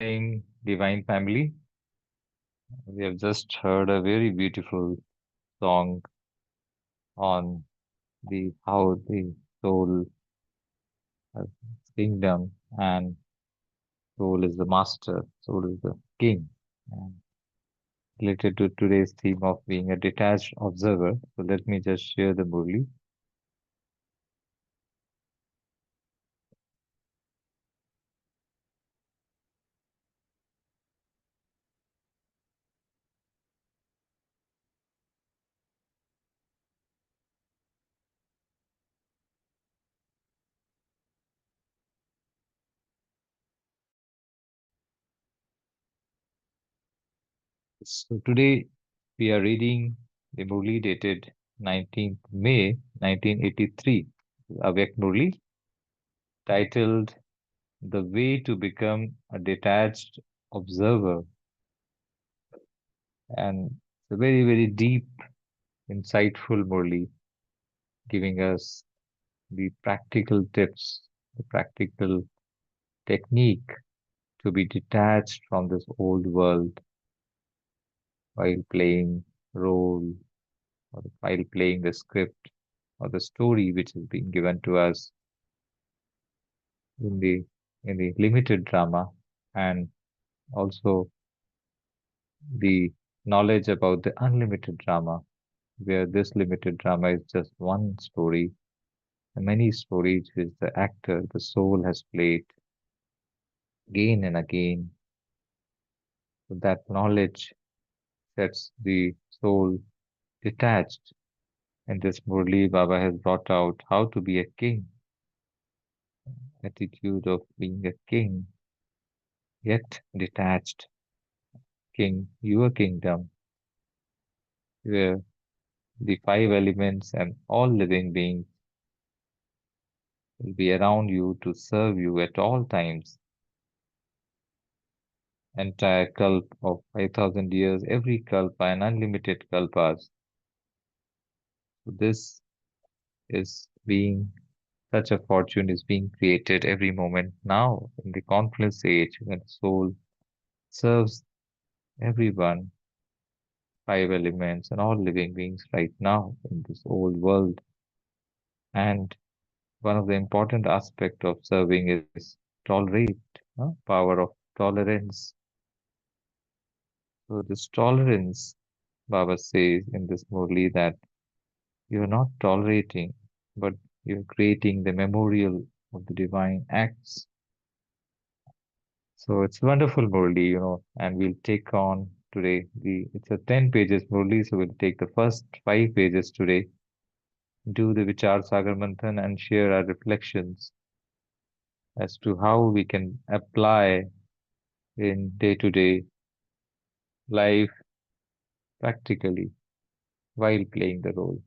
morning, Divine Family. We have just heard a very beautiful song on the how the soul has kingdom and soul is the master, soul is the king. And related to today's theme of being a detached observer. So let me just share the Murli. So today we are reading the Murli dated 19th May 1983, Avek Murli, titled The Way to Become a Detached Observer. And it's a very, very deep, insightful Murli, giving us the practical tips, the practical technique to be detached from this old world while playing role or while playing the script or the story which is being given to us in the limited drama, and also the knowledge about the unlimited drama, where this limited drama is just one story, the many stories which the actor, the soul, has played again and again. So that knowledge sets the soul detached. And this Murli Baba has brought out how to be a king, attitude of being a king, yet detached king, your kingdom, where the five elements and all living beings will be around you to serve you at all times. Entire kalp of 5,000 years, every kalpa and unlimited kalpas. So this is being, such a fortune is being created every moment now in the confluence age when soul serves everyone, five elements and all living beings right now in this old world. And one of the important aspect of serving is tolerate, power of tolerance. So this tolerance, Baba says in this Murli, that you're not tolerating, but you're creating the memorial of the divine acts. So it's wonderful Murli, and we'll take on today it's a 10 pages Murli, so we'll take the first 5 pages today, do the Vichar Sagar Manthan and share our reflections as to how we can apply in day-to-day life practically while playing the role.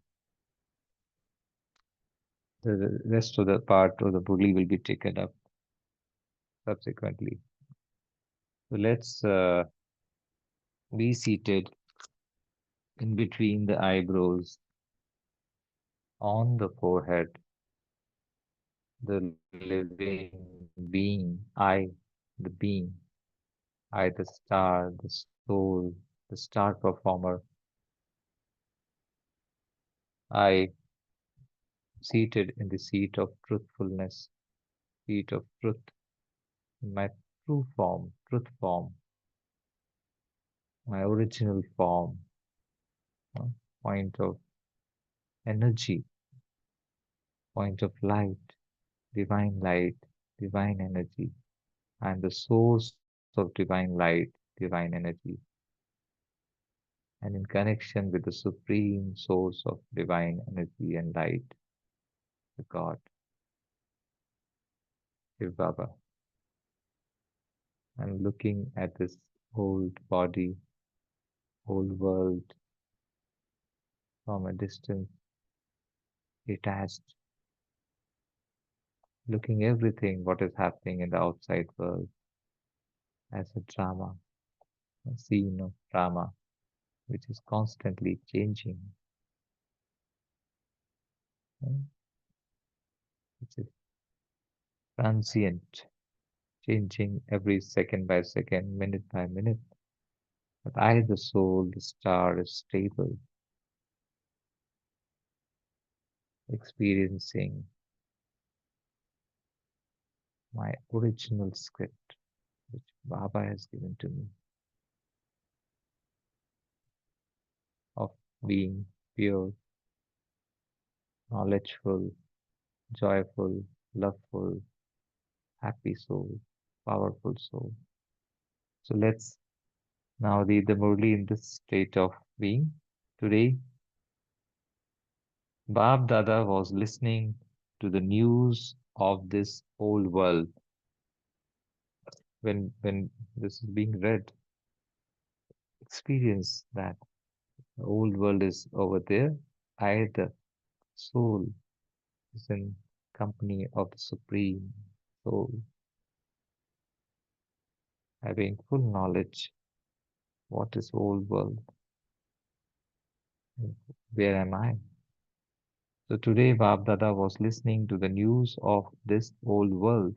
The rest of the part of the Murli will be taken up subsequently. So let's be seated in between the eyebrows, on the forehead, the living being, I, the being, I, the star, the soul, the star performer, I, seated in the seat of truthfulness, seat of truth, in my true form, truth form, my original form, uh, point of energy, point of light, divine energy. I am the source of divine light, divine energy, and in connection with the supreme source of divine energy and light, the God, Shiv Baba. I'm looking at this old body, old world from a distance, detached, looking everything what is happening in the outside world as a drama, a scene of drama, which is constantly changing, which is transient, changing every second by second, minute by minute. But I, the soul, the star, is stable, experiencing my original script, which Baba has given to me, of being pure, knowledgeful, joyful, loveful, happy soul, powerful soul. So let's now read the Murli in this state of being. Today, Bab Dada was listening to the news of this old world. When this is being read, experience that the old world is over there. I, the soul, is in company of the Supreme Soul, having full knowledge what is old world, and where am I. So today Bab Dada was listening to the news of this old world,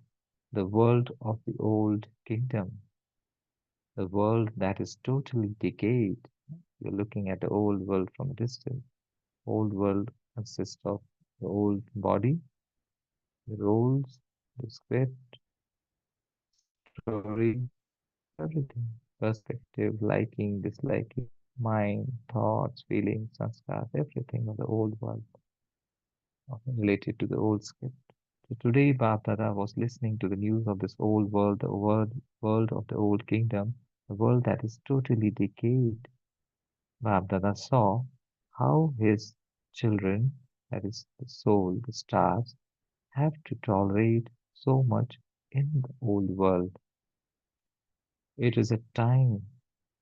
the world of the old kingdom, the world that is totally decayed. You're looking at the old world from a distance. Old world consists of the old body, the roles, the script, story, everything. Perspective, liking, disliking, mind, thoughts, feelings, sanskars, everything of the old world related to the old script. So today, Bap Dada was listening to the news of this old world, the world of the old kingdom, the world that is totally decayed. Bap Dada saw how his children, that is the soul, the stars, have to tolerate so much in the old world. It is a time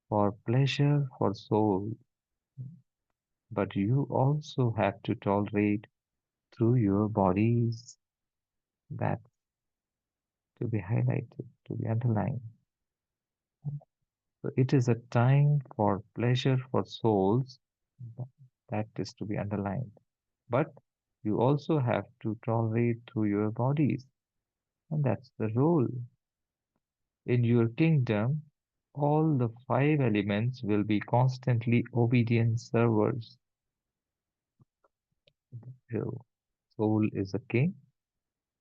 for pleasure for soul, but you also have to tolerate through your bodies. That to be highlighted, to be underlined. So it is a time for pleasure for souls. That is to be underlined. But you also have to tolerate through your bodies. And that's the role. In your kingdom, all the five elements will be constantly obedient servers. So, soul is a king.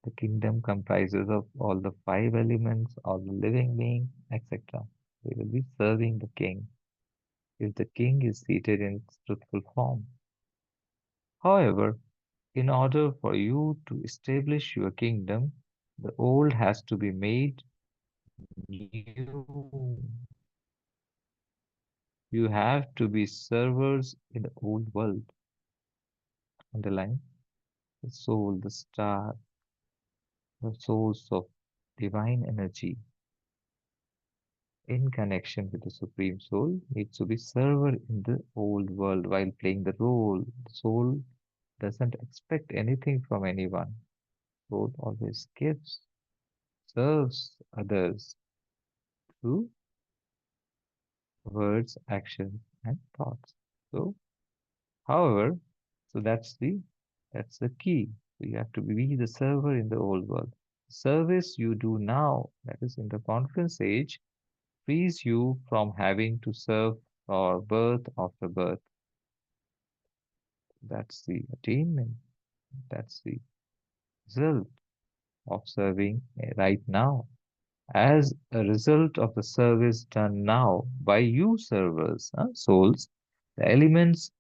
The kingdom comprises of all the five elements, all the living beings, etc. They will be serving the king if the king is seated in its truthful form. However, in order for you to establish your kingdom, the old has to be made new. You have to be servers in the old world. Underline the soul, the star, the source of divine energy in connection with the Supreme Soul needs to be server in the old world while playing the role. The soul doesn't expect anything from anyone. Soul always gives, serves others through words, actions, and thoughts. So, however, so that's the key. So you have to be the server in the old world. Service you do now, that is in the conference age, frees you from having to serve for birth after birth. That's the attainment. That's the result of serving right now. As a result of the service done now by you servers, souls, the elements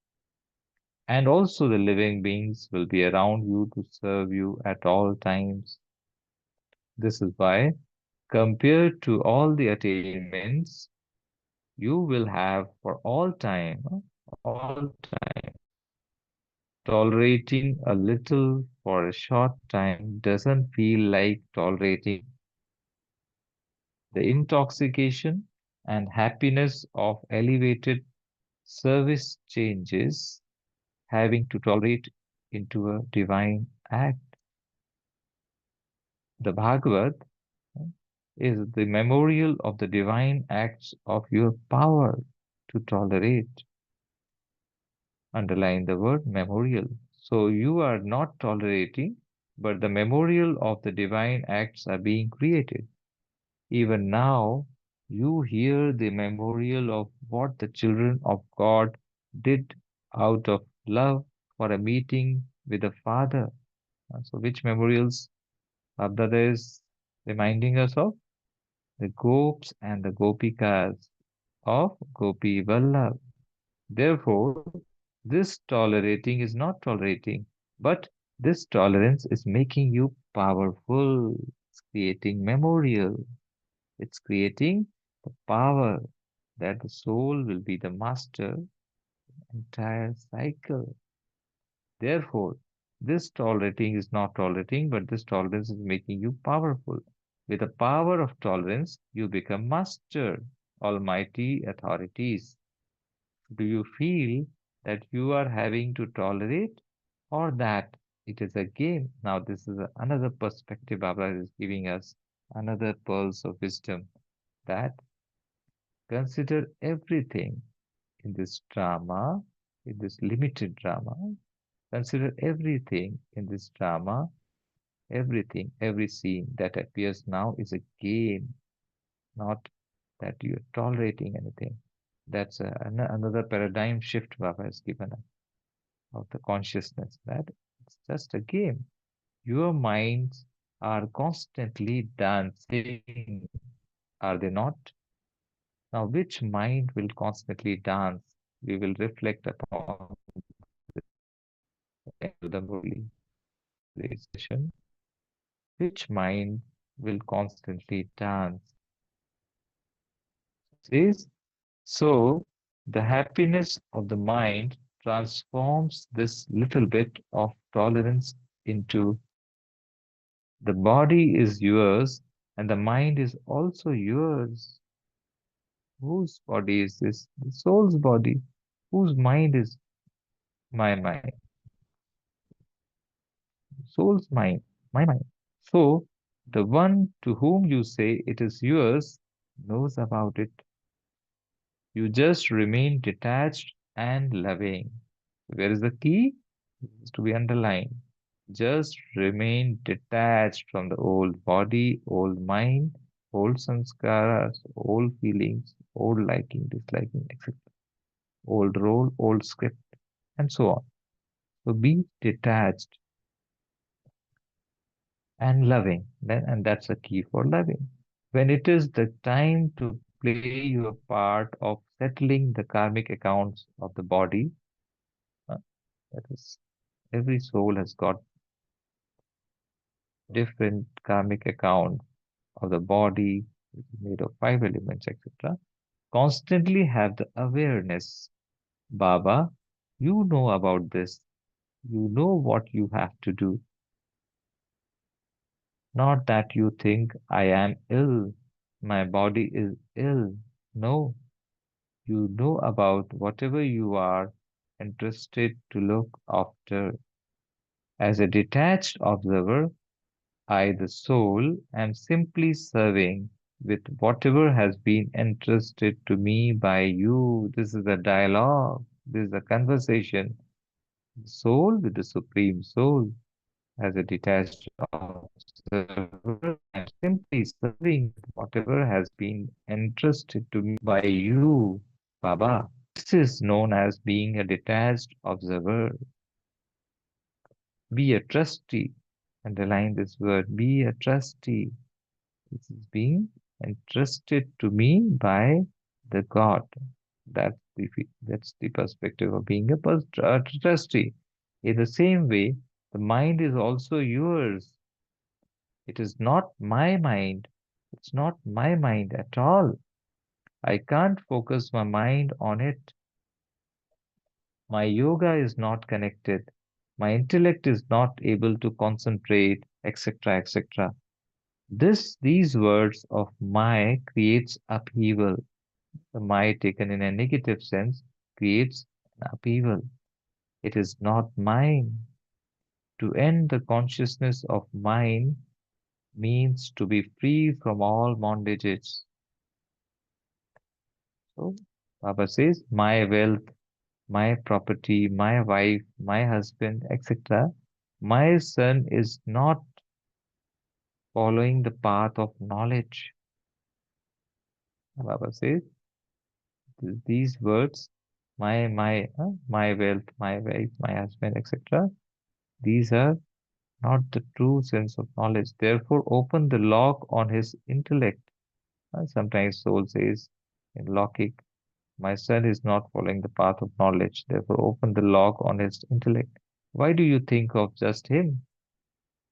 and also the living beings will be around you to serve you at all times. This is why, compared to all the attainments, you will have for all time. Tolerating a little for a short time doesn't feel like tolerating the intoxication and happiness of elevated service changes having to tolerate into a divine act. The Bhagavad is the memorial of the divine acts of your power to tolerate. Underline the word memorial. So you are not tolerating, but the memorial of the divine acts are being created. Even now, you hear the memorial of what the children of God did out of love for a meeting with the Father. So, which memorials Abdada is reminding us of? The gopis and the gopikas of Gopi Vallabh. Therefore, this tolerating is not tolerating, but this tolerance is making you powerful. It's creating memorial. It's creating the power that the soul will be the master entire cycle. Therefore, this tolerating is not tolerating, but this tolerance is making you powerful. With the power of tolerance, you become master, almighty authorities. Do you feel that you are having to tolerate or that it is a game? Now, this is another perspective Baba is giving us, another pearls of wisdom that consider everything in this drama, in this limited drama. Consider everything in this drama, everything, every scene that appears now is a game, not that you're tolerating anything. That's another paradigm shift Baba has given us of the consciousness that it's just a game. Your minds are constantly dancing, are they not? Now, which mind will constantly dance? We will reflect upon the Murli session. Which mind will constantly dance? Says so. The happiness of the mind transforms this little bit of tolerance into the body is yours and the mind is also yours. Whose body is this? The soul's body. Whose mind is my mind? Soul's mind, my mind. So, the one to whom you say it is yours knows about it. You just remain detached and loving. Where is the key? Is to be underlined. Just remain detached from the old body, old mind, old sanskaras, old feelings, old liking, disliking, etc. Old role, old script, and so on. So be detached and loving. And that's a key for loving. When it is the time to play your part of settling the karmic accounts of the body, uh, that is, every soul has got different karmic account of the body, which is made of five elements, etc. Constantly have the awareness. Baba, you know about this. You know what you have to do. Not that you think I am ill, my body is ill. No, you know about whatever you are interested to look after. As a detached observer, I, the soul, am simply serving with whatever has been entrusted to me by you. This is a dialogue, this is a conversation. The soul with the Supreme Soul. As a detached observer, I am simply serving with whatever has been entrusted to me by you, Baba. This is known as being a detached observer. Be a trustee. Underline this word, be a trustee. This is being entrusted to me by the God. That's the perspective of being a trustee. In the same way, the mind is also yours. It is not my mind. It's not my mind at all. I can't focus my mind on it. My yoga is not connected. My intellect is not able to concentrate, etc., etc. These words of my creates upheaval. The my taken in a negative sense creates an upheaval. It is not mine. To end the consciousness of mine means to be free from all bondages. So, Baba says, my wealth, my property, my wife, my husband, etc. My son is not following the path of knowledge. Baba says these words, my wealth, my wife, my husband, etc. These are not the true sense of knowledge. Therefore, open the lock on his intellect. Sometimes soul says in Lokic, my son is not following the path of knowledge. Therefore, open the lock on his intellect. Why do you think of just him?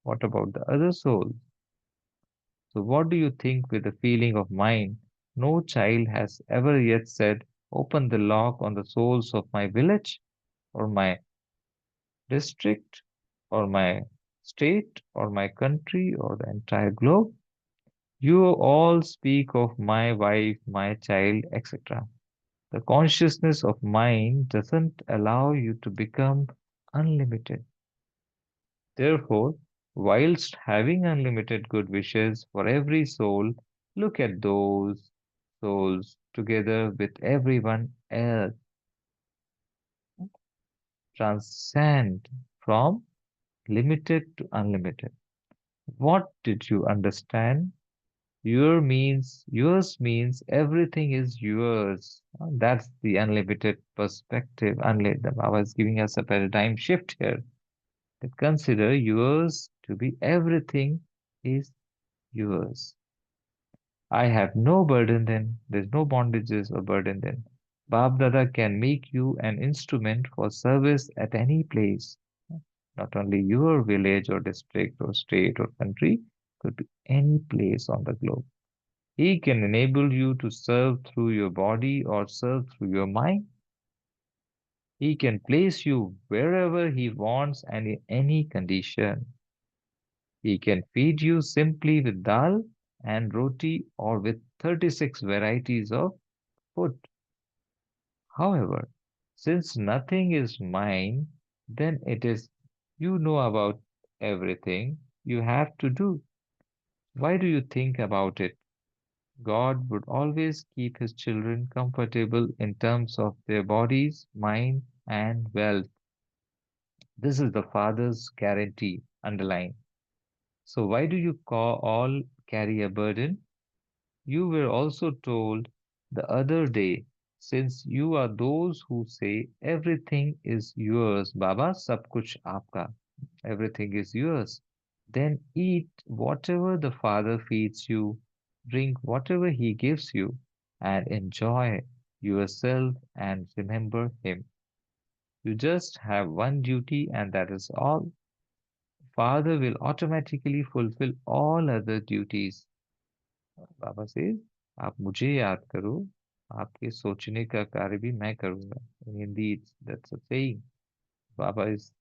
What about the other souls? So, what do you think with the feeling of mine? No child has ever yet said, open the lock on the souls of my village, or my district, or my state, or my country, or the entire globe. You all speak of my wife, my child, etc. The consciousness of mind doesn't allow you to become unlimited. Therefore, whilst having unlimited good wishes for every soul, look at those souls together with everyone else. Transcend from limited to unlimited. What did you understand? Yours means everything is yours. That's the unlimited perspective. Unlimited. I was giving us a paradigm shift here. That consider yours to be everything is yours. I have no burden then. There's no bondages or burden then. Bab Dada can make you an instrument for service at any place. Not only your village or district or state or country, could be any place on the globe. He can enable you to serve through your body or serve through your mind. He can place you wherever he wants and in any condition. He can feed you simply with dal and roti or with 36 varieties of food. However, since nothing is mine, then it is you know about everything you have to do. Why do you think about it? God would always keep his children comfortable in terms of their bodies, mind, and wealth. This is the Father's guarantee, underline. So, why do you all carry a burden? You were also told the other day, since you are those who say everything is yours, Baba, sab kuch aapka, everything is yours, then eat whatever the Father feeds you, drink whatever He gives you, and enjoy yourself and remember Him. You just have one duty, and that is all. Father will automatically fulfill all other duties. Baba says, आप मुझे याद करो, आपके सोचने का कार्य भी मैं करूंगा. In Hindi, that's a saying. Baba is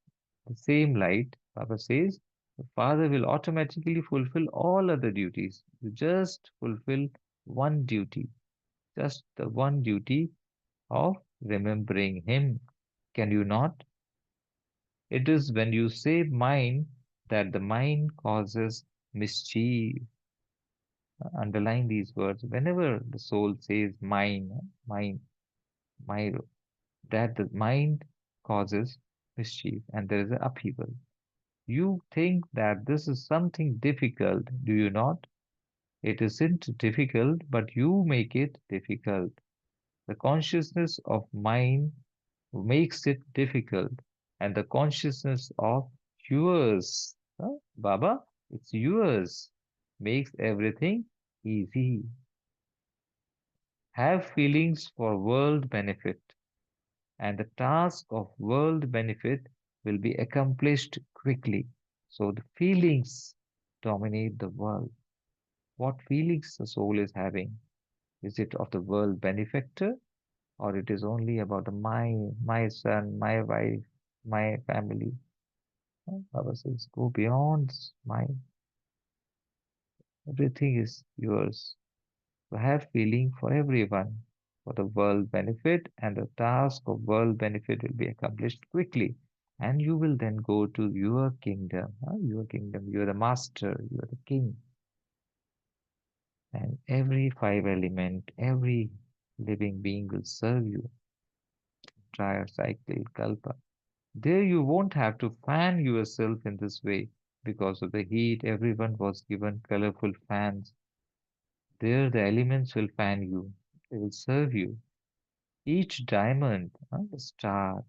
the same light. Baba says, the Father will automatically fulfill all other duties. You just fulfill one duty, just the one duty of remembering Him. Can you not? It is when you say mind that the mind causes mischief. Underline these words. Whenever the soul says mine, my, that the mind causes mischief and there is an upheaval. You think that this is something difficult, do you not? It isn't difficult, but you make it difficult. The consciousness of mind makes it difficult, and the consciousness of yours, Baba, it's yours, makes everything easy. Have feelings for world benefit, and the task of world benefit will be accomplished quickly. So the feelings dominate the world. What feelings the soul is having? Is it of the world benefactor, or it is only about the my son, my wife, my family? Baba says, go beyond my, everything is yours. So have feeling for everyone, for the world benefit, and the task of world benefit will be accomplished quickly. And you will then go to your kingdom. Your kingdom, you are the master, you are the king. And every five element, every living being will serve you. Entire cycle, kalpa. There you won't have to fan yourself in this way. Because of the heat, everyone was given colorful fans. There the elements will fan you, they will serve you. Each diamond, the star,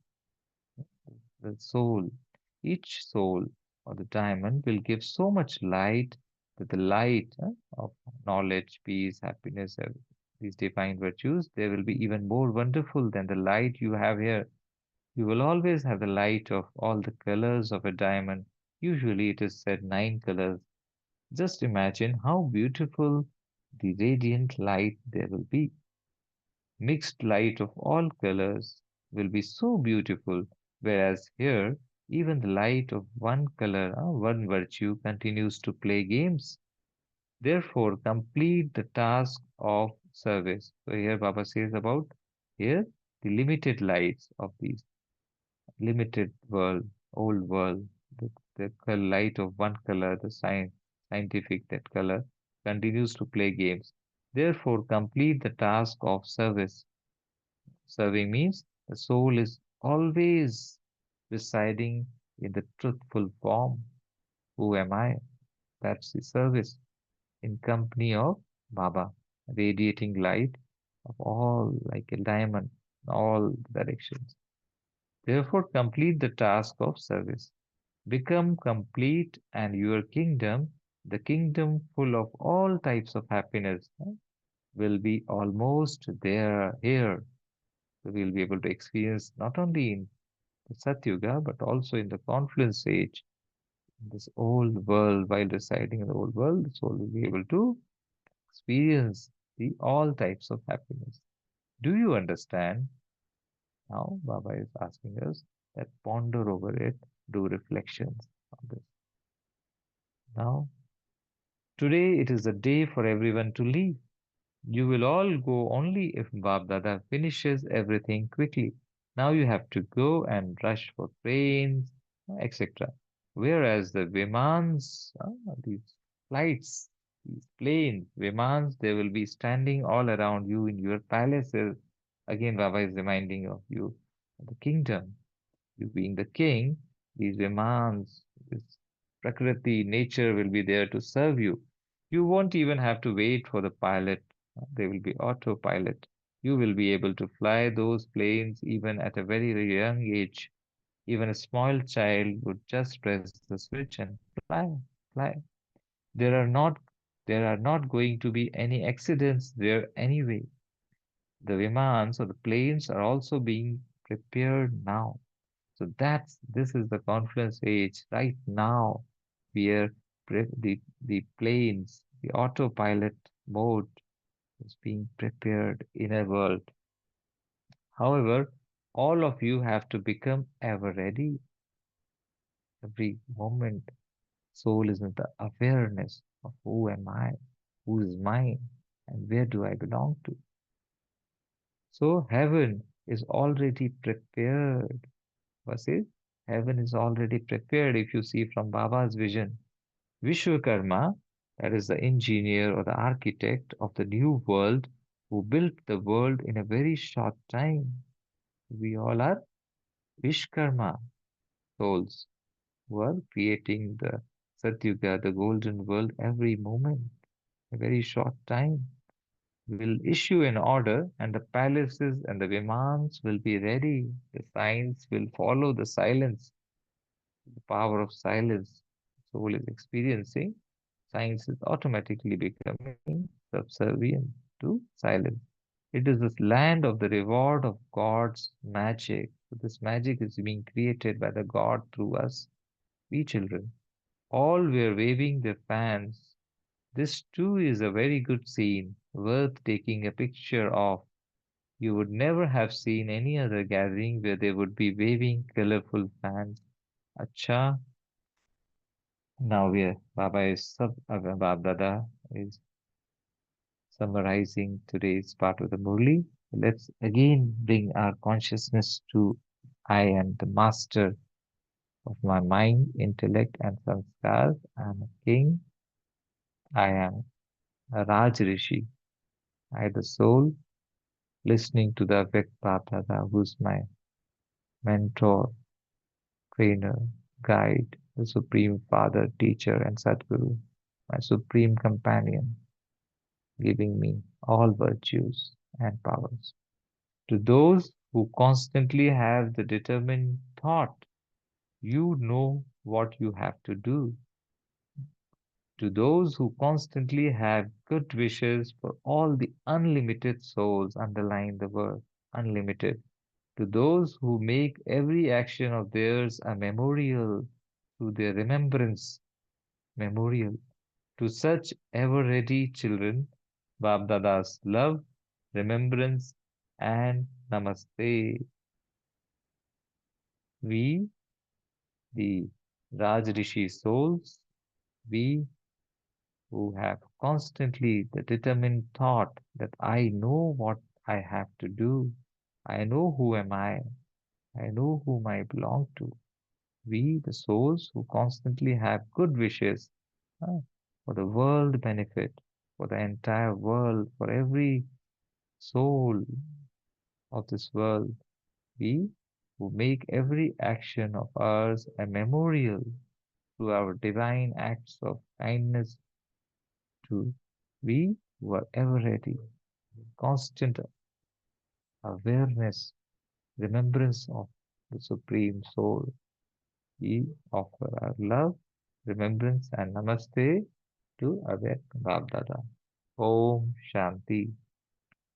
the soul, each soul or the diamond will give so much light that the light of knowledge, peace, happiness, these divine virtues, they will be even more wonderful than the light you have here. You will always have the light of all the colors of a diamond. Usually it is said 9 colors. Just imagine how beautiful the radiant light there will be. Mixed light of all colors will be so beautiful, whereas here, even the light of one color, one virtue continues to play games. Therefore, complete the task of service. So here Baba says about here the limited lights of these limited world, old world, the light of one color, the scientific that color continues to play games. Therefore, complete the task of service. Serving means the soul is always residing in the truthful form. Who am I? That's the service in company of Baba, radiating light of all like a diamond, in all directions. Therefore, complete the task of service. Become complete, and your kingdom, the kingdom full of all types of happiness, will be almost there here. So we'll be able to experience not only in the Satyuga, but also in the confluence age, in this old world, while residing in the old world, the soul will be able to experience the all types of happiness. Do you understand? Now, Baba is asking us that ponder over it, do reflections on this. Now, today it is a day for everyone to leave. You will all go only if Bab Dada finishes everything quickly. Now you have to go and rush for trains, etc. Whereas the Vimans, these flights, these planes, Vimans, they will be standing all around you in your palaces. Again, Baba is reminding of you of the kingdom. You being the king, these Vimans, this Prakriti, nature will be there to serve you. You won't even have to wait for the pilot. They will be autopilot. You will be able to fly those planes even at a very, very young age. Even a small child would just press the switch and fly. There are not there are not going to be any accidents there anyway. The Vimans or the planes are also being prepared now. So this is the confluence age right now, where the planes, the autopilot mode is being prepared in a world. However, all of you have to become ever ready. Every moment, soul is in the awareness of who am I, who is mine, and where do I belong to. So heaven is already prepared. Vasis, heaven is already prepared if you see from Baba's vision. Vishwakarma, that is the engineer or the architect of the new world, who built the world in a very short time. We all are Vishkarma souls who are creating the Satyuga, the golden world, every moment, a very short time. Will issue an order, and the palaces and the vimans will be ready. The signs will follow the silence, the power of silence. Soul is experiencing. Science is automatically becoming subservient to silence. It is this land of the reward of God's magic. So this magic is being created by the God through us, we children. All were waving their fans. This too is a very good scene, worth taking a picture of. You would never have seen any other gathering where they would be waving colorful fans. Acha, now we are, Bab Dada is summarizing today's part of the Murli. Let's again bring our consciousness to I am the master of my mind, intellect, and sanskars. I am a king. I am a Raj Rishi. I, the soul, listening to the Vyakt Dada, who's my mentor, trainer, guide, the supreme father, teacher, and Sadguru, my supreme companion. giving me all virtues and powers. To those who constantly have the determined thought, you know what you have to do. To those who constantly have good wishes for all the unlimited souls, underlying the word unlimited. To those who make every action of theirs a memorial to their remembrance, memorial. To such ever ready children, Babdada's love, remembrance, and namaste. We, the Rajrishi souls, we who have constantly the determined thought that I know what I have to do, I know who am I know whom I belong to. We, the souls who constantly have good wishes uh, for the world benefit, for the entire world, for every soul of this world, we who make every action of ours a memorial to our divine acts of kindness to we who are ever ready, constant awareness, remembrance of the Supreme Soul. We offer our love, remembrance, and namaste to our Babdada. Om Shanti.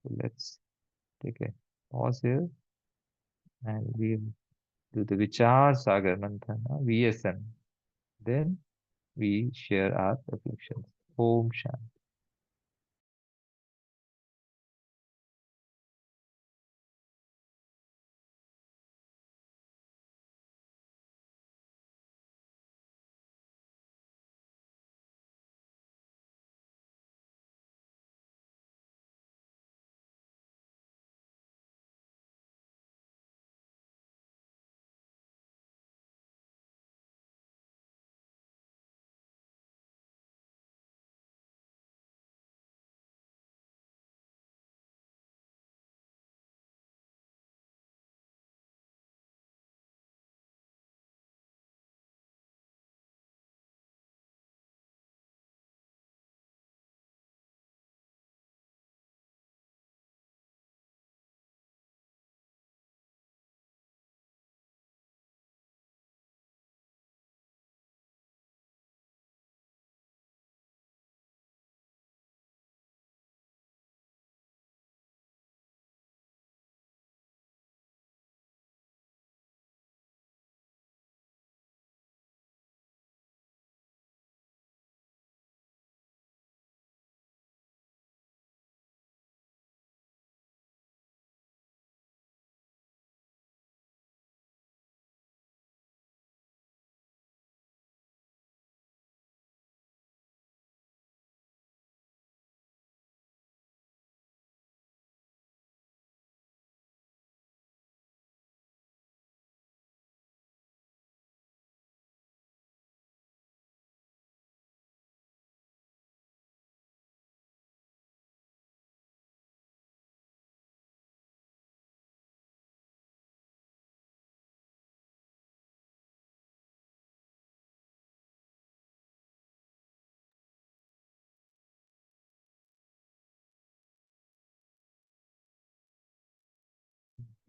So let's take a pause here and we'll do the Vichar Sagar Manthana, VSN. Then we share our reflections. Om Shanti.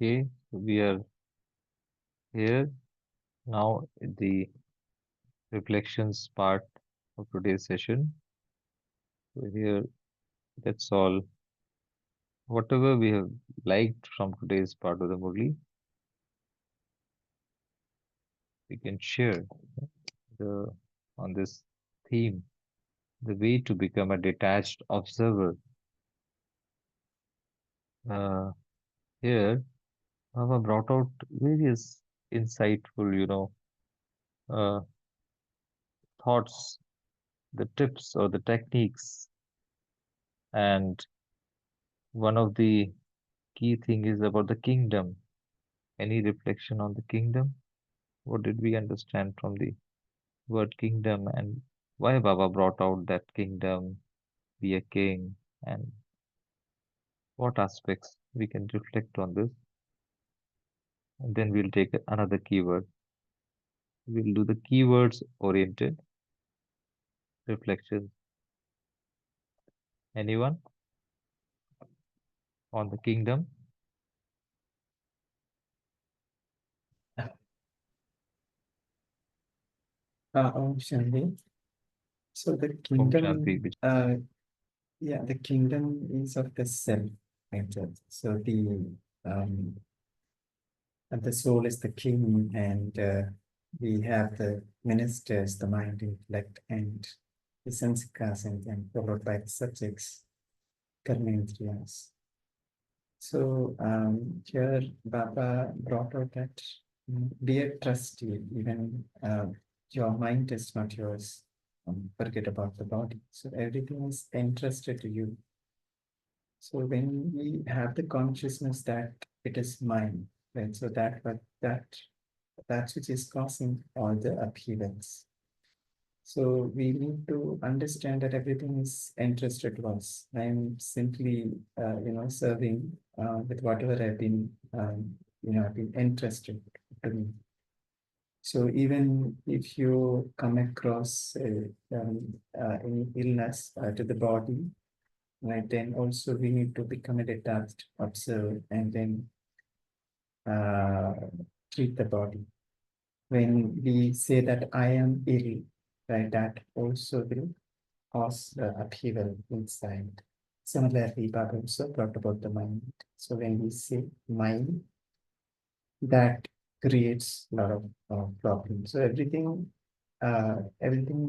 Okay, so we are here now in the reflections part of today's session. So here, that's all. Whatever we have liked from today's part of the Murli, we can share the on this theme, the way to become a detached observer. Uh, Here, Baba brought out various insightful, uh, thoughts, the tips or the techniques, and one of the key thing is about the kingdom. Any reflection on the kingdom? What did we understand from the word kingdom and why Baba brought out that kingdom, be a king, and what aspects we can reflect on this? And then we'll take another keyword. We'll do the keywords oriented reflections Anyone on the kingdom? Shanti. So the Om Shanti. kingdom, yeah, the kingdom is of the self nature. So um, the soul is the king, and we have the ministers, the mind, intellect, and the sanskaras, and then followed by the subjects, karmendriyas. So here Baba brought out that be a trustee, even your mind is not yours. Forget about the body. So everything is entrusted to you. So when we have the consciousness that it is mine, right? So that which is causing all the upheavals. So we need to understand that everything is entrusted to us. I'm simply, serving with whatever I've been entrusted to me. So even if you come across any illness to the body, right, then also we need to become a detached observer and then uh, treat the body. When we say that I am ill, right, that also will cause the upheaval inside. Similarly, Baba also brought about the mind. So when we say mind, that creates a lot of problems. So everything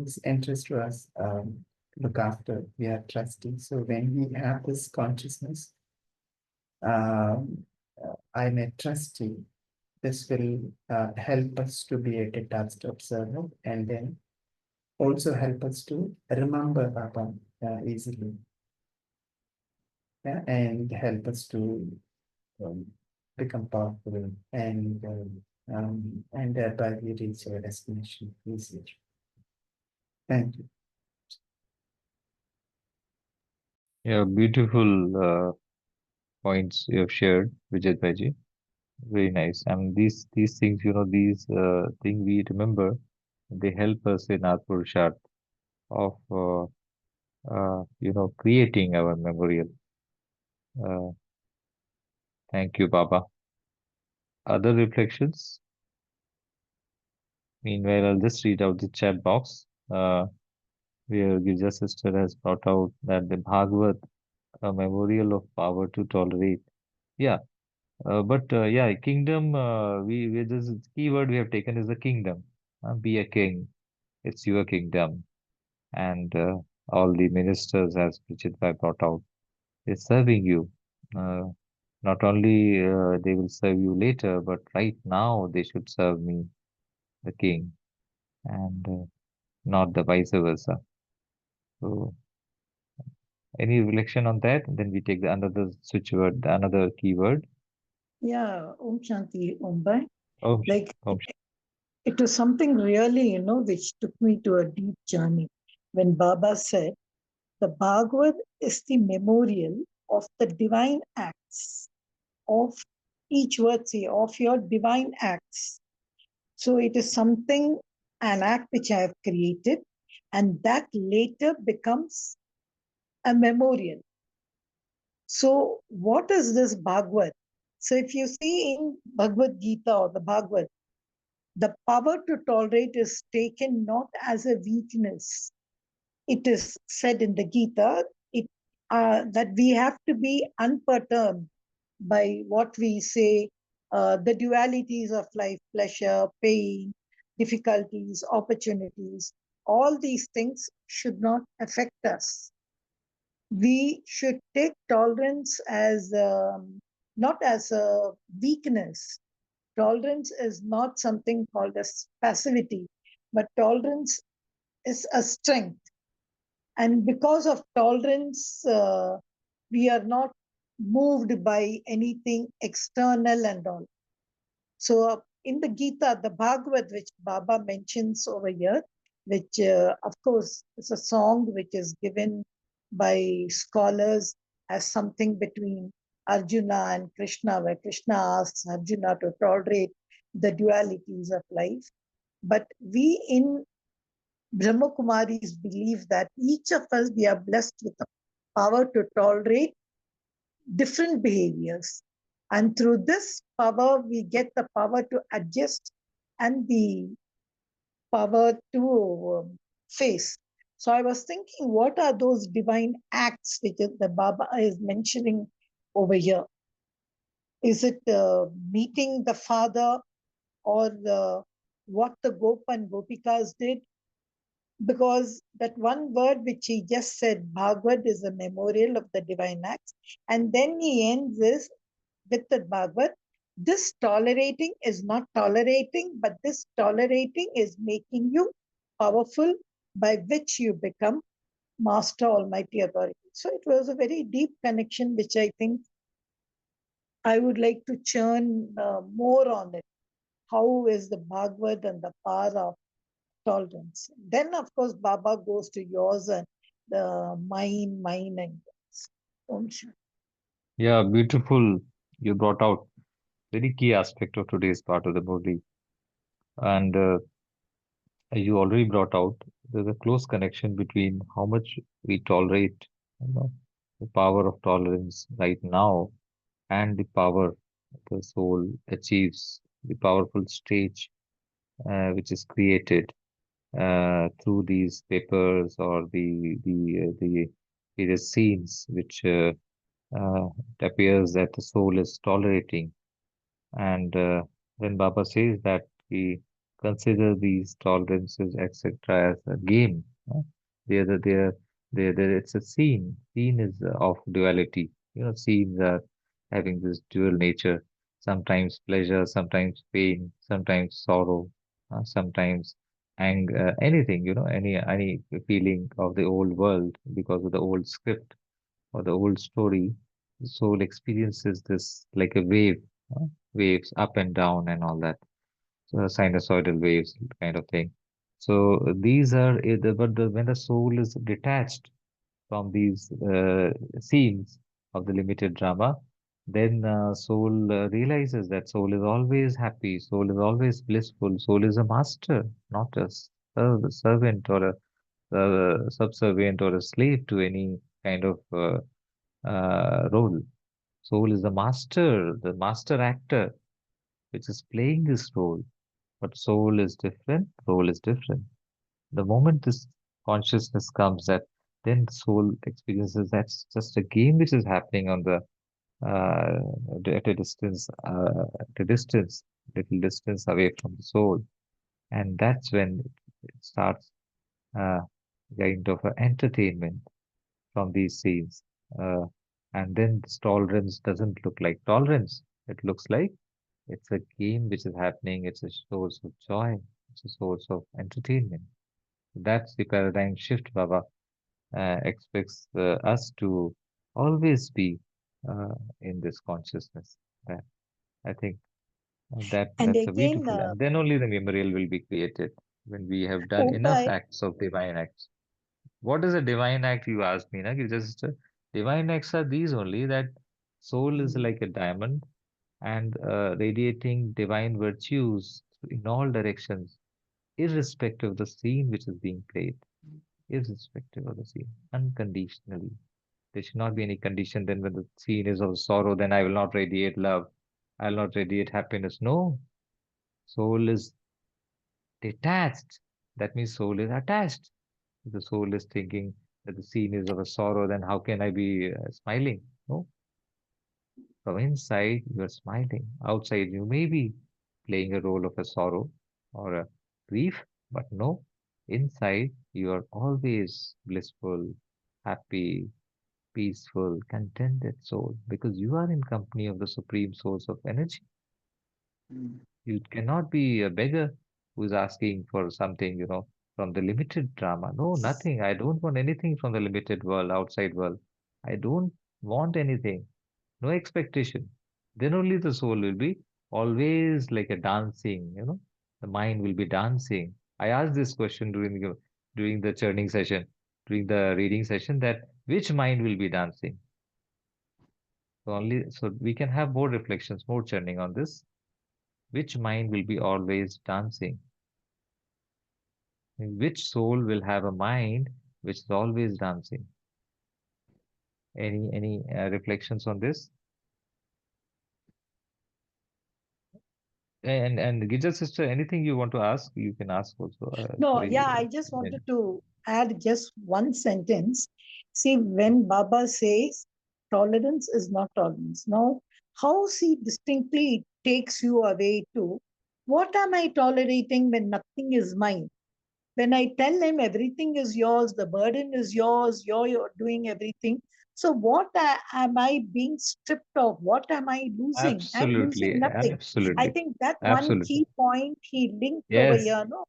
is interest to us. Look after. We are trusting. So when we have this consciousness, I'm a trustee. This will help us to be a detached observer, and then also help us to remember Baba easily, yeah, and help us to um, become powerful and thereby we reach our destination easier. Thank you. Yeah, beautiful points you have shared, Vijay Bhaji. Very nice. And these things, these things we remember, they help us in our purusharth of creating our memorial. Uh, thank you, Baba. Other reflections? Meanwhile, I'll just read out the chat box. Where Girja sister has brought out that the Bhagavad, a memorial of power to tolerate. Yeah, but yeah, kingdom. We this keyword we have taken is the kingdom. Be a king. It's your kingdom, and all the ministers, as Richard Bhai brought out, they're serving you. Uh, Not only they will serve you later, but right now they should serve me, the king, and not the vice versa. So, any reflection on that? And then we take the another switch word, the another keyword. Yeah, Om Shanti, Om Bhai. Oh, Like oh, it was something really, which took me to a deep journey. When Baba said, the Bhagavad is the memorial of the divine acts, of each word, say, of your divine acts. So it is something, an act which I have created, and that later becomes a memorial. So, what is this Bhagavad? So, if you see in Bhagavad Gita or the Bhagavad, the power to tolerate is taken not as a weakness. It is said in the Gita that we have to be unperturbed by what we say, the dualities of life, pleasure, pain, difficulties, opportunities. All these things should not affect us. We should take tolerance as not as a weakness. Tolerance is not something called as passivity, but tolerance is a strength. And because of tolerance, we are not moved by anything external and all. So in the Gita, the Bhagavad, which Baba mentions over here, which of course is a song which is given by scholars as something between Arjuna and Krishna, where Krishna asks Arjuna to tolerate the dualities of life. But we in Brahma Kumaris believe that each of us, we are blessed with a power to tolerate different behaviors. And through this power, we get the power to adjust and the power to face. So I was thinking, what are those divine acts which the Baba is mentioning over here? Is it meeting the father or what the Gop and Gopikas did? Because that one word which he just said, Bhagavad, is a memorial of the divine acts. And then he ends this with the Bhagavad. This tolerating is not tolerating, but this tolerating is making you powerful, by which you become Master Almighty Authority. So it was a very deep connection, which I think I would like to churn more on it. How is the Bhagavad and the power of tolerance? Then, of course, Baba goes to yours and the mine, and yours. Om Shanti. Yeah, beautiful. You brought out very key aspect of today's part of the movie. And you already brought out there's a close connection between how much we tolerate, you know, the power of tolerance right now and the power the soul achieves, the powerful stage which is created through these papers or the various scenes which it appears that the soul is tolerating. And when Baba says that we consider these tolerances, etc., as a game, they're, the- it's a scene. Scene is of duality. Scenes are having this dual nature. Sometimes pleasure, sometimes pain, sometimes sorrow, sometimes anger, anything, any feeling of the old world because of the old script or the old story. The soul experiences this like a wave, waves up and down and all that. So sinusoidal waves kind of thing. So these are, when the soul is detached from these scenes of the limited drama, then soul realizes that soul is always happy, soul is always blissful, soul is a master, not a servant or a subservient or a slave to any kind of role. Soul is the master actor, which is playing this role. But soul is different, role is different. The moment this consciousness comes, that then the soul experiences that's just a game which is happening on the at a distance, little distance away from the soul, and that's when it starts uh, kind of an entertainment from these scenes. Uh, and then this tolerance doesn't look like tolerance. It looks like it's a game which is happening. It's a source of joy. It's a source of entertainment. That's the paradigm shift Baba expects us to always be in this consciousness. That I think And that's a again, beautiful, and then only the memorial will be created when we have done enough Opa, acts of divine acts. What is a divine act? You asked me, na? You just divine acts are these only that soul is like a diamond and radiating divine virtues in all directions, irrespective of the scene which is being played, irrespective of the scene, unconditionally. There should not be any condition. Then, when the scene is of sorrow, then I will not radiate love, I will not radiate happiness. No, soul is detached. That means soul is attached. If the soul is thinking that the scene is of a sorrow, then how can I be smiling? No, from inside, you are smiling. Outside, you may be playing a role of a sorrow or a grief, but no, inside, you are always blissful, happy, peaceful, contented soul because you are in company of the supreme source of energy. Mm. You cannot be a beggar who's asking for something, from the limited drama. No, nothing. I don't want anything from the limited world, outside world. I don't want anything. No expectation. Then only the soul will be always like a dancing, the mind will be dancing. I asked this question during the churning session, during the reading session, that which mind will be dancing? So we can have more reflections, more churning on this. Which mind will be always dancing? Which soul will have a mind which is always dancing? Any reflections on this? And Gija sister, anything you want to ask, you can ask also. No, Sorry. yeah, I just Yeah. wanted to add just one sentence. See, when Baba says tolerance is not tolerance, now how he distinctly takes you away to what am I tolerating when nothing is mine? When I tell him everything is yours, the burden is yours, you're doing everything. So, am I being stripped of? What am I losing? I'm losing Absolutely, nothing. I absolutely, think that one absolutely. key point he linked over Yes, here. No,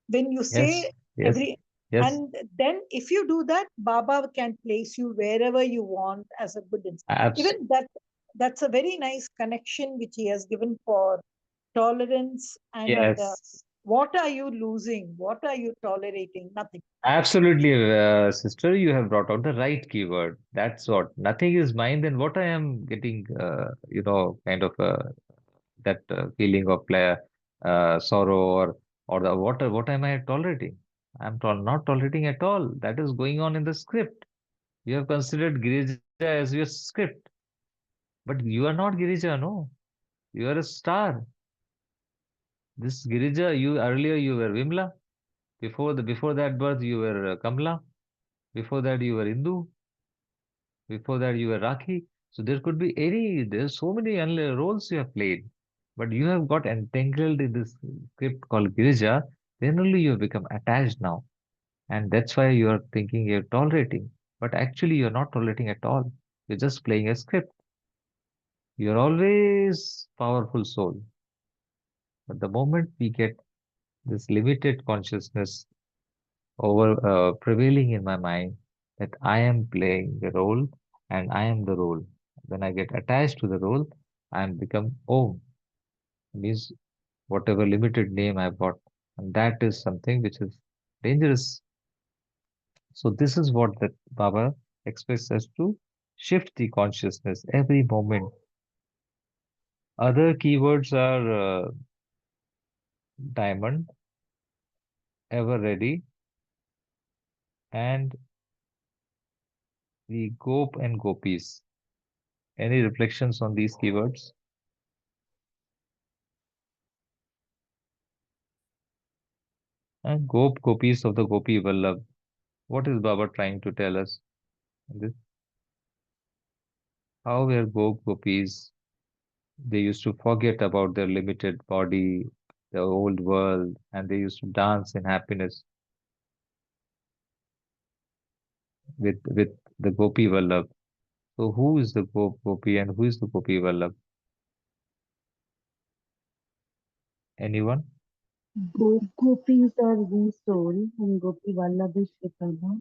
when you yes, say yes, every, yes. and then if you do that, Baba can place you wherever you want as a good Abs even that. That's a very nice connection which he has given for tolerance and yes. what are you losing, what are you tolerating? Nothing. Absolutely, sister, you have brought out the right keyword. That's what. Nothing is mine, then what I am getting, kind of that feeling of sorrow or the what am I tolerating? Not tolerating at all. That is going on in the script. You have considered Girija as your script, but you are not Girija, no. You are a star. This Girija, you earlier you were Vimla. Before that birth, you were Kamla. Before that, you were Indu. Before that, you were Rakhi. So there could be there's so many roles you have played. But you have got entangled in this script called Girija. Then only you have become attached now. And that's why you are thinking you're tolerating. But actually, you're not tolerating at all. You're just playing a script. You're always powerful soul. But the moment we get this limited consciousness over prevailing in my mind that I am playing the role and I am the role. When I get attached to the role, I am become Om, means whatever limited name I've got. And that is something which is dangerous. So this is what that Baba expects us to shift the consciousness every moment. Other keywords are diamond, ever ready, and the gop and gopis. Any reflections on these keywords? And Gop Gopis of the Gopi Vallabh. What is Baba trying to tell us? This, how were Gop Gopis? They used to forget about their limited body, the old world, and they used to dance in happiness with the Gopi Vallabh. So who is the Gopi and who is the Gopi Vallabh? Anyone? Gopis are we soul and Gopi Vallabh is Shikama.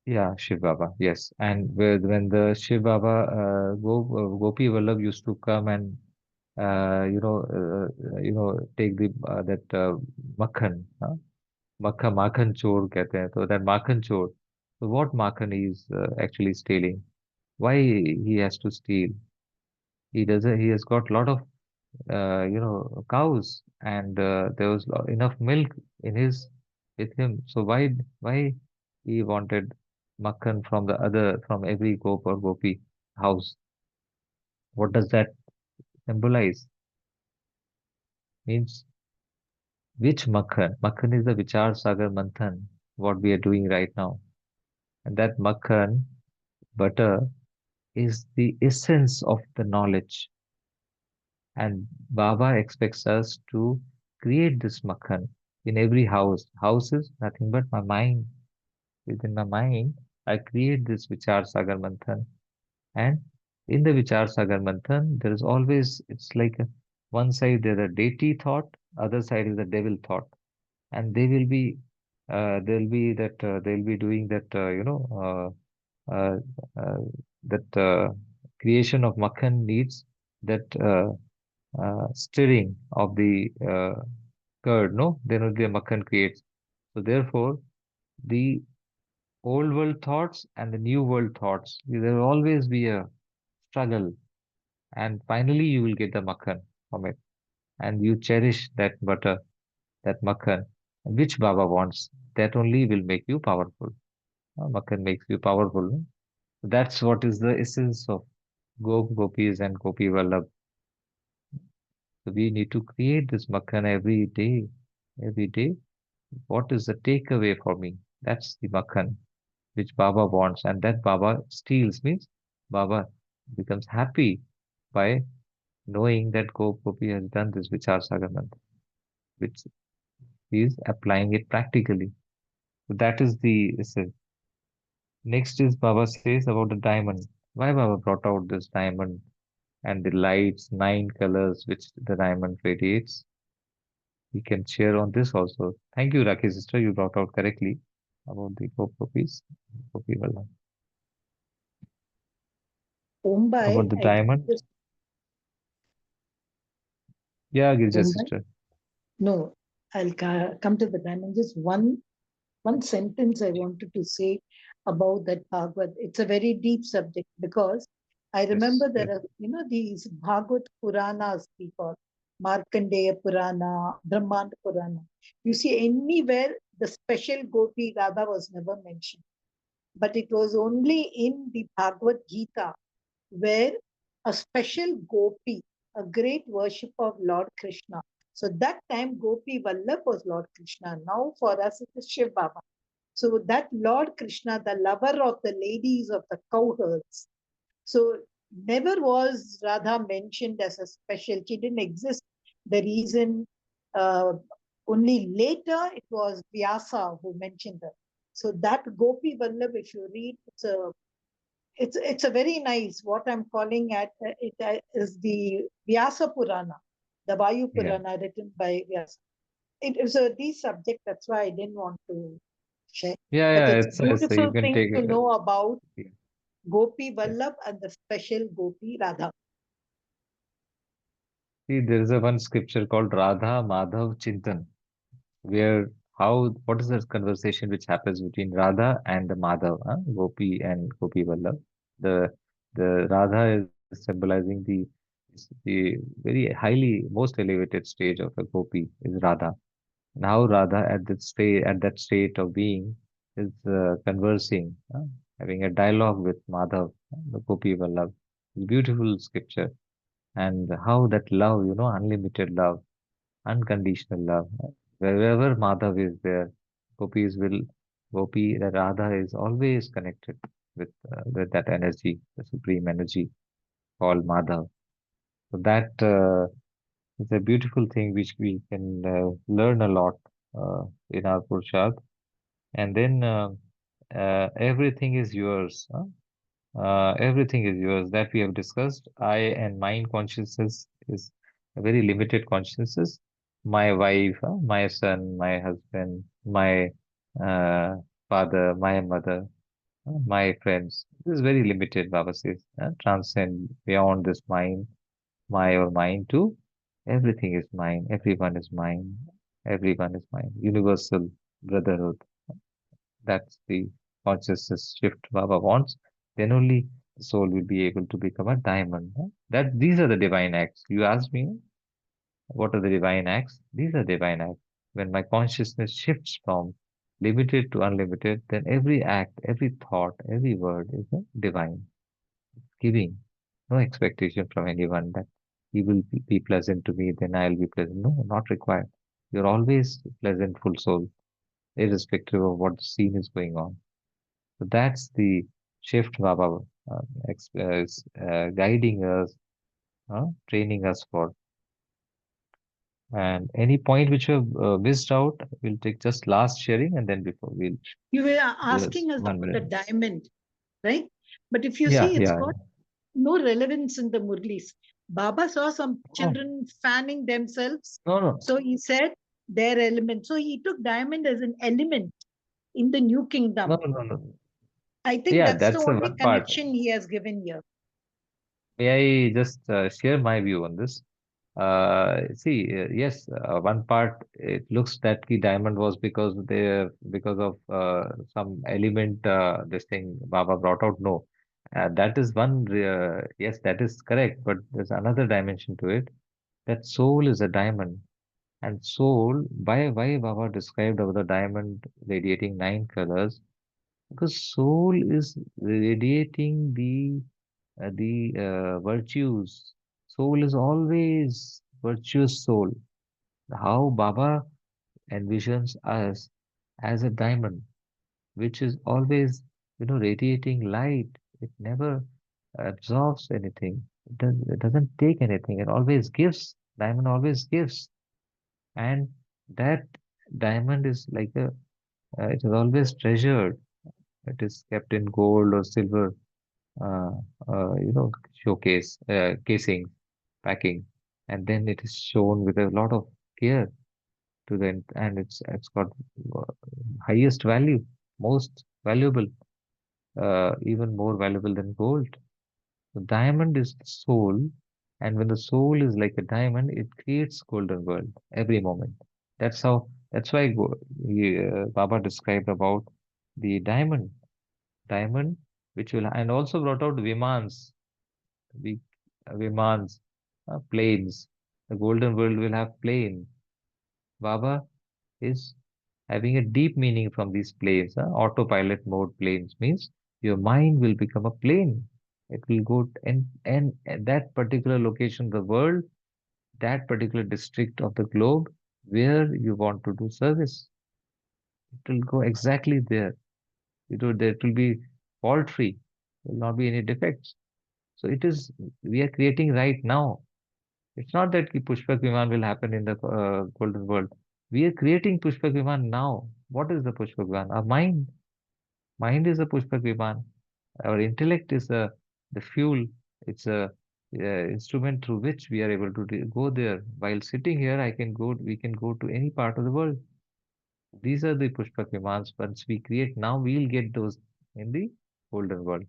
Yeah, Shiv Baba. Yes, and when the Shiv Baba Gopi Vallabh used to come and take the that makhan, huh? माखन चोर कहते हैं तो that माखन चोर, so what makhan is actually stealing? Why he has to steal? He doesn't. He has got a lot of cows, and there was enough milk in his with him. So why he wanted makhan from every gop or gopi house? What does that symbolize? Means which makhan? Makhan is the Vichar Sagar Manthan, what we are doing right now. And that makhan, butter, is the essence of the knowledge. And Baba expects us to create this makhan in every house. House is nothing but my mind. Within my mind, I create this Vichar Sagar Manthan. And in the Vichar Sagar Manthan, there is always, it's like one side there a deity thought, other side is the devil thought. And they'll be doing that, uh, uh, that creation of makhan needs that stirring of the curd, no? Then only the makhan creates. So therefore, the old world thoughts and the new world thoughts, there will always be a struggle, and finally you will get the makhan from it, and you cherish that butter, that makhan, which Baba wants. That only will make you powerful. Makhan makes you powerful. No? That's what is the essence of Gopis and Gopi Vallabh. So we need to create this Makhan every day. Every day. What is the takeaway for me? That's the Makhan which Baba wants, and that Baba steals means Baba becomes happy by knowing that Gopi has done this Vichar Sagar Mantra, which he is applying it practically. So that is the essence. Next is Baba says about the diamond. Why Baba brought out this diamond and the lights, 9 colors which the diamond radiates? We can share on this also. Thank you, Rakhi sister. You brought out correctly about the Gopis, Gopi Vallabh. Mumbai, About the I diamond. just Yeah, Girja Mumbai. sister. No, I'll come to the diamond. Just one sentence I wanted to say about that Bhagavad. It's a very deep subject because I Yes, remember there yes. are, these Bhagavad Puranas we call Markandeya Purana, Brahmanda Purana. You see, anywhere the special Gopi Radha was never mentioned, but it was only in the Bhagavad Gita where a special Gopi, a great worship of Lord Krishna. So that time Gopi Vallabh was Lord Krishna. Now for us it is Shiv Baba. So that Lord Krishna, the lover of the ladies of the cowherds. So never was Radha mentioned as a special. She didn't exist. The reason uh, only later it was Vyasa who mentioned her. So that Gopi Vallabh, if you read, it's a very nice. What I'm calling at it is the Vyasa Purana, the Vayu Yeah. Purana written by Vyasa. It is a deep subject. That's why I didn't want to share. Yeah, But yeah, it's it's you beautiful can thing take to it. know about Yeah. Gopi Yes. Vallabh and the special Gopi Radha. See, there is a one scripture called Radha Madhav Chintan, where what is the conversation which happens between Radha and the Madhav, Gopi and Gopi Vallabh. The the Radha is symbolizing the very highly most elevated stage of a Gopi is Radha. Now Radha at that state of being is conversing, having a dialogue with Madhav, the Gopi Vallabh. It's beautiful scripture, and how that love, unlimited love, unconditional love. Wherever Madhav is there, Gopis will, the Radha is always connected with that energy, the supreme energy called Madhav. So that is a beautiful thing which we can learn a lot in our Purusharth. And then everything is yours. Everything is yours that we have discussed. I and mind consciousness is a very limited consciousness. My wife, my son, my husband, my uh, father, my mother, my friends. This is very limited, Baba says. Transcend beyond this mind, my or mine to everything is mine, everyone is mine, everyone is mine. Universal brotherhood. That's the consciousness shift Baba wants. Then only the soul will be able to become a diamond. That these are the divine acts. You asked me, what are the divine acts? These are divine acts. When my consciousness shifts from limited to unlimited, then every act, every thought, every word is a divine. Giving. No expectation from anyone that he will be pleasant to me, then I'll be pleasant. No, not required. You're always pleasantful soul, irrespective of what the scene is going on. So that's the shift Baba is guiding us, training us for. And any point which you have missed out, we'll take just last sharing and then before we'll You were just asking us one about the minute. diamond, right? But if you Yeah, see, it's yeah. got no relevance in the Murlis. Baba saw some No, children fanning themselves. no, no, So he said their element. So he took diamond as an element in the new no, kingdom. no, no. I think Yeah, that's the that's the only one part. connection he has given here. May I just share my view on this? Yes, one part it looks that the diamond was because of some element this thing Baba brought out. No, that is one. Yes, that is correct. But there's another dimension to it. That soul is a diamond, and soul. Why Baba described over the diamond radiating 9 colors? Because soul is radiating the virtues. Soul is always virtuous soul. How Baba envisions us as a diamond, which is always, radiating light. It never absorbs anything. It doesn't take anything. It always gives. Diamond always gives. And that diamond is like it is always treasured. It is kept in gold or silver, uh, showcase, casing, packing. And then it is shown with a lot of care to the, and it's got uh, highest value, most valuable, even more valuable than gold. The diamond is the soul, and when the soul is like a diamond, it creates golden world every moment. That's how. That's why Baba described about the diamond, which will, and also brought out Vimans, the Vimans, planes. The golden world will have plane. Baba is having a deep meaning from these planes. Autopilot mode planes means your mind will become a plane. It will go and at that particular location of the world, that particular district of the globe where you want to do service. It will go exactly there. There will be fault free. There will not be any defects. So it is, we are creating right now. It's not that ki Pushpak Viman will happen in the golden world. We are creating Pushpak Viman now. What is the Pushpak Viman? Our mind. Mind is a Pushpak Viman. Our intellect is the fuel. It's a instrument through which we are able to go there. While sitting here, we can go to any part of the world. These are the Pushpak Vimans. Once we create now, we'll get those in the golden world.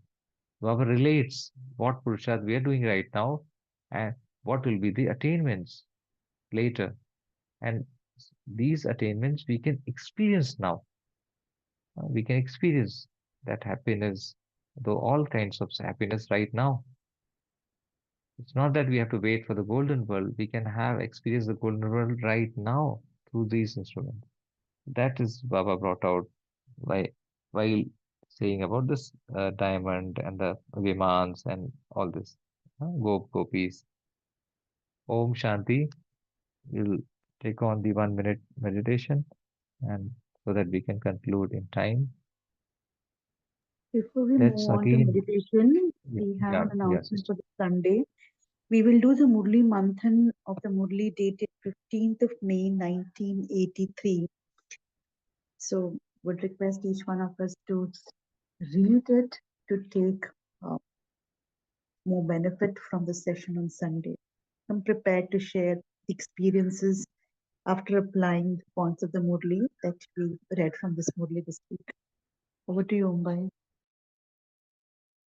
Baba relates what Purusharth we are doing right now and what will be the attainments later. And these attainments we can experience now. We can experience that happiness, though all kinds of happiness right now. It's not that we have to wait for the golden world. We can have experience the golden world right now through these instruments. That is Baba brought out by while saying about this diamond and the Vimans and all this. Gopis. Om Shanti. We'll take on the 1 minute meditation and so that we can conclude in time. Before we Let's move on to again, meditation, yeah, we have yeah, an yeah, announcement sister. for the Sunday. We will do the Murli Manthan of the Murli dated 15th of May 1983. So would request each one of us to read it to take uh, more benefit from the session on Sunday. I'm prepared to share experiences after applying the points of the Murli that we read from this Murli this week. Over to you, Mumbai.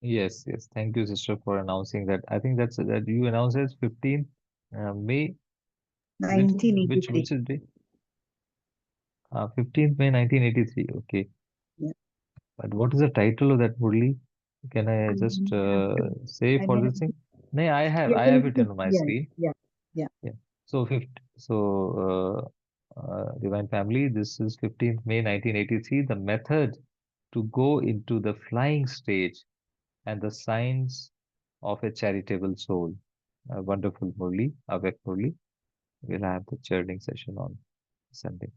Yes, yes. Thank you, sister, for announcing that. I think that you announced as 15th May. Which 1983. is day? 15th May 1983. Okay. Yeah. But what is the title of that Murli? Can I I just may have to, say I for may have this to, thing? No, yeah, I have there's it this, on my yeah, screen. yeah, yeah. Yeah. So Divine Family, this is 15th May 1983. The method to go into the flying stage and the signs of a charitable soul. A wonderful Murli, Avek Murli. We'll have the churning session on Sunday.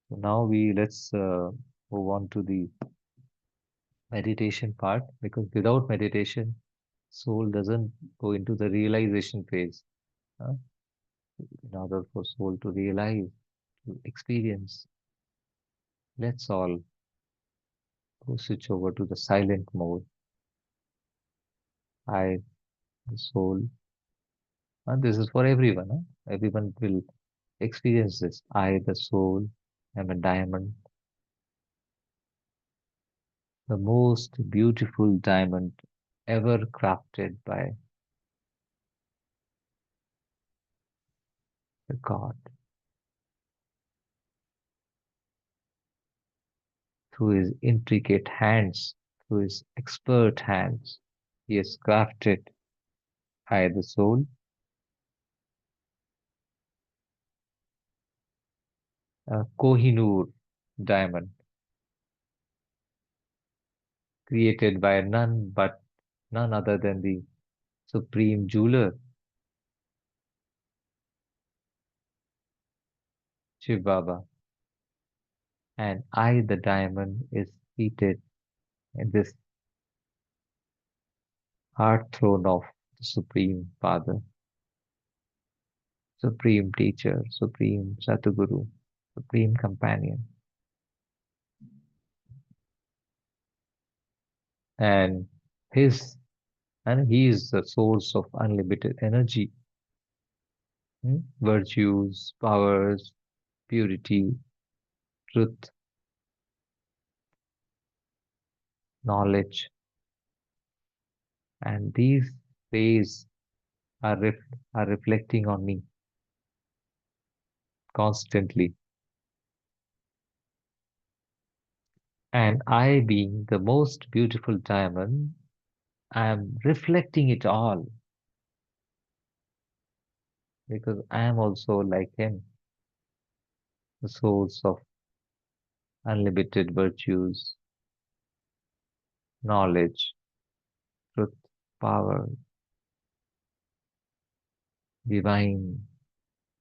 So now let's move on to the meditation part because without meditation, soul doesn't go into the realization phase. huh? In order for soul to realize, to experience, let's all go switch over to the silent mode. I, the soul, this is for everyone. Everyone will experience this. I, the soul, am a diamond, the most beautiful diamond ever crafted by the God. Through his intricate hands, through his expert hands, he has crafted, I, the soul, a Kohinoor diamond, created by none other than the supreme jeweler, Shiv Baba. And I, the diamond, is seated in this heart throne of the Supreme Father, Supreme Teacher, Supreme Satguru, Supreme Companion. And his he is the source of unlimited energy, virtues, powers, purity, truth, knowledge, and these rays are reflecting on me constantly. And I, being the most beautiful diamond, I am reflecting it all because I am also like him, the source of unlimited virtues, knowledge, truth, power, divine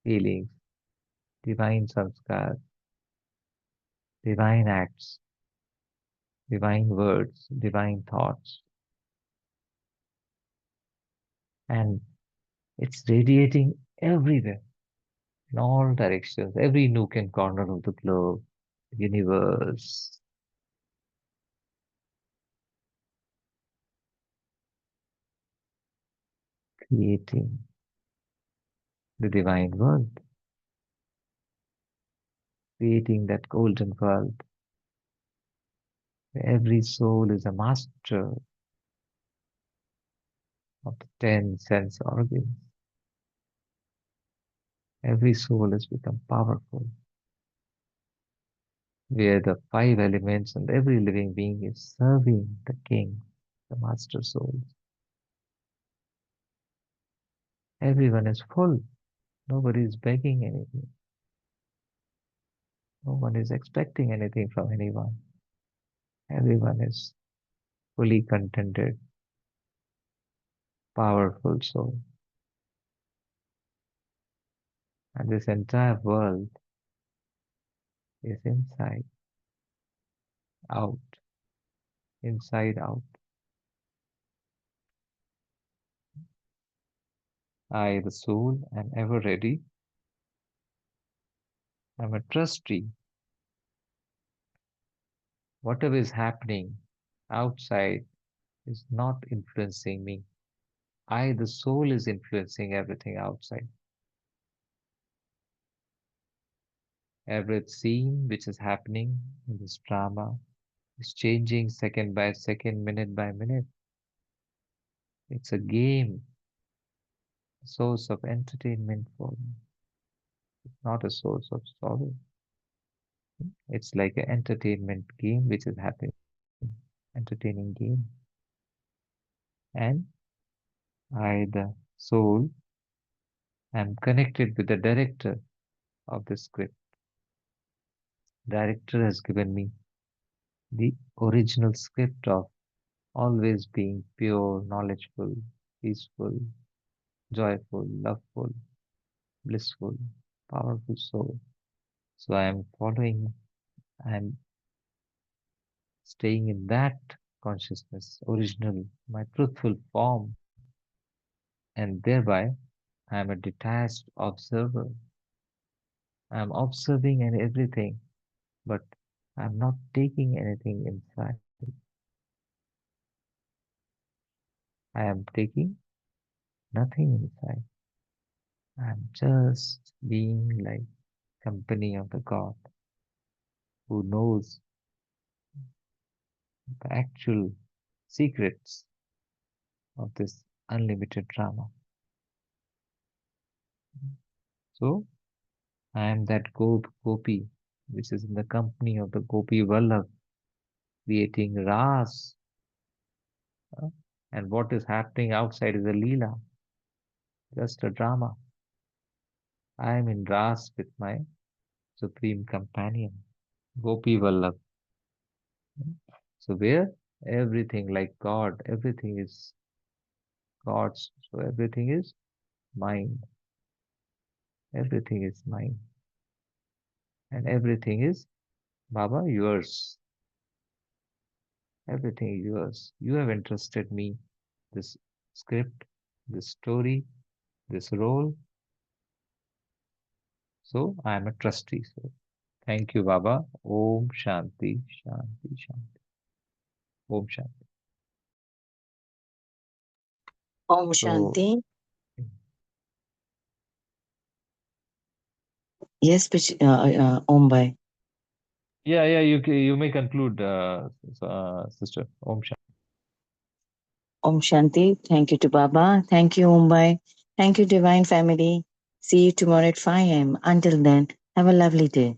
feelings, divine sanskar, divine acts, divine words, divine thoughts. And it's radiating everywhere, in all directions, every nook and corner of the globe, universe, creating the divine world, creating that golden world where every soul is a master of the 10 sense organs. Every soul has become powerful, where the five elements and every living being is serving the king, the master souls. Everyone is full. Nobody is begging anything. No one is expecting anything from anyone. Everyone is fully contented, powerful soul. And this entire world is out, inside out. I, the soul, am ever ready. I'm a trustee. Whatever is happening outside is not influencing me. I, the soul, is influencing everything outside. Every scene which is happening in this drama is changing second by second, minute by minute. It's a game, a source of entertainment for me. It's not a source of sorrow. It's like an entertainment game which is happening, entertaining game. And I, the soul, am connected with the director of the script. Director has given me the original script of always being pure, knowledgeful, peaceful, joyful, loveful, blissful, powerful soul. So I am following, I am staying in that consciousness, original, my truthful form, and thereby I am a detached observer. I am observing and everything, but I am not taking anything inside. I am taking nothing inside. I am just being like company of the God who knows the actual secrets of this unlimited drama. So I am that gopi, which is in the company of the Gopi Vallabh, creating Ras. uh, And what is happening outside is a Leela, just a drama. I am in Ras with my supreme companion, Gopi Vallabh. So where everything like God, everything is God's. So everything is mine. Everything is mine. And everything is, Baba, yours. Everything is yours. You have entrusted me this script, this story, this role. So I am a trustee. So thank you, Baba. Om Shanti, Shanti, Shanti. Om Shanti. Om So, Shanti. Yes, Om Bhai. yeah, you may conclude, sister. Om Shanti. Om Shanti. Thank you to Baba. Thank you, Om Bhai. Thank you, Divine Family. See you tomorrow at 5 a.m. Until then, have a lovely day.